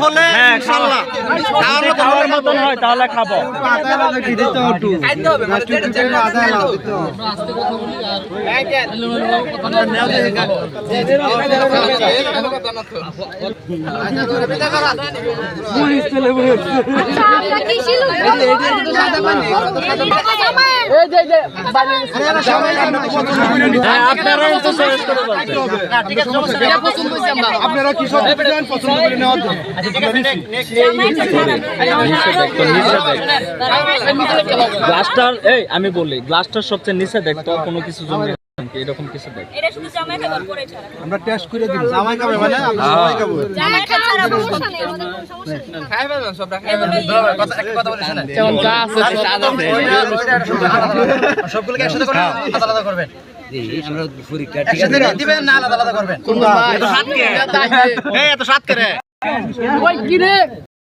হলে ইনশাআল্লাহ খাওয়ার মতন হয় তাহলে খাবো। আপনারা কি সব পছন্দ করে নেওয়ার জন্য গ্লাসটার এই আমি বলি গ্লাসটার সবচেয়ে নিচে দেখতো কোনো কিছু জমে এরকম কিছু দেখ। এটা শুধু জামাই খাবার করে ছাড়া আমরা টেস্ট করে দিই জামাই খাবে মানে আমরা সবাই খাবো জামাই খাবার ছাড়া সমস্যা নেই আমাদের কোনো সমস্যা নেই খাই ফেলবেন সব রাখা কথা একটা কথা বলি শুনেন যেমন যা আছে সবগুলোকে একসাথে করে আলাদা করবেন আমরা পরীক্ষা ঠিক আছে দিবেন না আলাদা করবেন কোন হাত কে এই এত সাত করে ওই কি রে